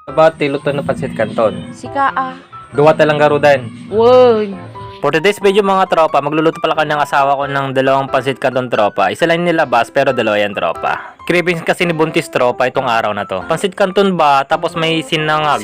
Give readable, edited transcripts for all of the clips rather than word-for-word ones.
About tiluto na pansit canton. Sika ah. Gawa talang garudan. Woy. For today's video mga tropa, magluluto pala kanyang asawa ko ng dalawang pansit canton tropa. Isa lang nilabas pero dalawa yan tropa. Cravings kasi ni Buntis tropa itong araw na to. Pansit canton ba? Tapos may sinangag.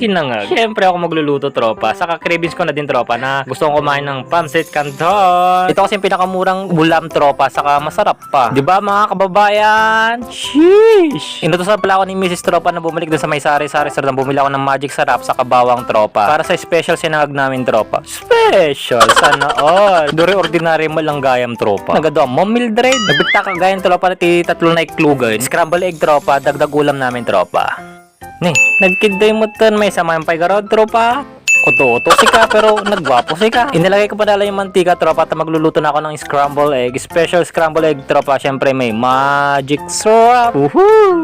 Siyempre ako magluluto tropa. Saka cravings ko na din tropa na gusto kong kumain ng pansit canton. Ito kasi yung pinakamurang ulam tropa. Saka masarap pa. Diba mga kababayan? Sheesh! Inutosan pala ako ni Mrs. Tropa na bumalik dun sa may sari-sari store na bumili ako ng magic sarap sa kabawang tropa. Para sa special sinangag namin tropa. Special! Sana all! Duri ordinary mo lang gayam tropa. Nagado mo Mildred. Nagbigta ka gayam tropa na tatlo na iklugan. Scramble egg tropa, dagdag ulam namin tropa. Ni, nagkiday mo tan may samayan pay garod tropa. Oto sika pero nagwapo sika. Inilagay ko pa dala yung mantika tropa at magluluto na ako ng scramble egg. Special scramble egg tropa, syempre may magic syrup.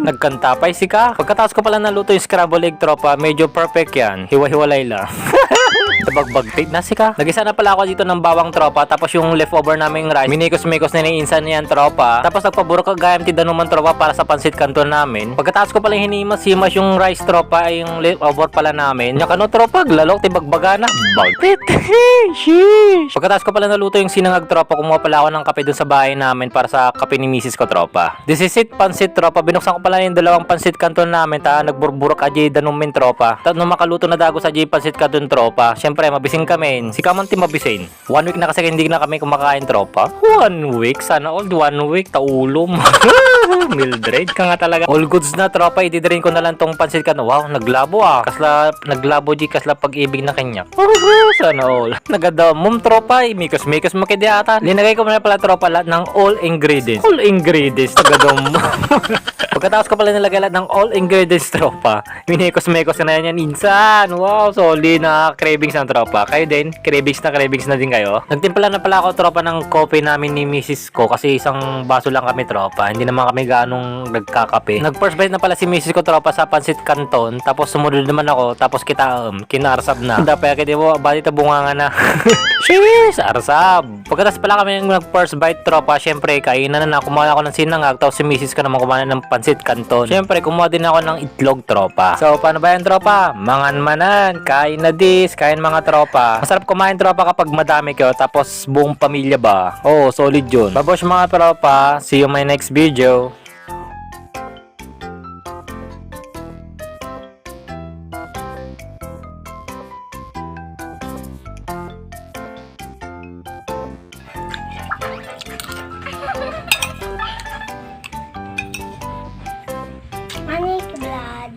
Nagkantapay sika. Pagkatapos ko pala naluto yung scramble egg tropa, medyo perfect yan. Hiwa-hiwalay lang. Bagbagtit na sika. Nagisa na pala ako dito ng bawang tropa. Tapos yung leftover naming rice, minikos-mikos na insan niyan tropa. Tapos nagpaburo ka gayam ti danuman tropa para sa pansit canton namin. Pagkatapos ko pala hinimas-himas yung rice tropa, ay yung leftover pala namin. Nyakano tropa, glalok ti bagbaga na. Bagtit. Sheesh. Pagkatapos ko pala naluto yung sinangag tropa, kumuha pala ako ng kape dun sa bahay namin para sa kape ni misis ko tropa. This is it, pansit tropa. Binuksan ko pala yung dalawang pansit canton namin. Nagburburok ajay danumin tropa. Tapos nung makaluto na dago sa ajay pansit canton tropa, syempre mabising kami. Si Kamanti mabising. 1 week na kasi hindi na kami kumakain tropa. 1 week? Sana all 1 week. Taulom. Mildred ka nga talaga. All goods na tropa. Ididirin ko na lang tong pansit canton. Wow, naglabo ah. Kasla, naglabo di kasla pag-ibig na kanya. Sana all. Nagadamom tropa. Mikos-mikos makidi ata. Linagay ko na pala tropa lahat ng all ingredients. All ingredients. Nagadamom. Pagkatapos ko pala nilagay lahat ng all ingredients tropa. Minikos-mikos na yan insan. Wow, solid na cravings ng tropa. Kayo din, cravings na din kayo. Nagtimpla na pala ako tropa ng coffee namin ni Mrs. ko kasi isang baso lang kami tropa. Hindi naman kami ganong nagkakape. Nag-first bite na pala si Mrs. ko tropa sa pansit canton. Tapos sumunod naman ako. Tapos kita kinarsab na. Dapat kaya mo, bali tabunga nga na. Cheers! Arsab! Pagkatapos pala kami nag-first bite tropa, syempre kainan na kumuha ako ng sinangag. Tapos si Mrs. ko naman kumuha ng pansit canton. Syempre kumuha din ako ng itlog tropa. So paano ba yan tropa? Mangan-manan, kain na dis, kain mga tropa. Masarap kumain tropa kapag madami kayo tapos buong pamilya ba. Oh, solid yun. Babosh mga tropa. See you my next video. Manik blood.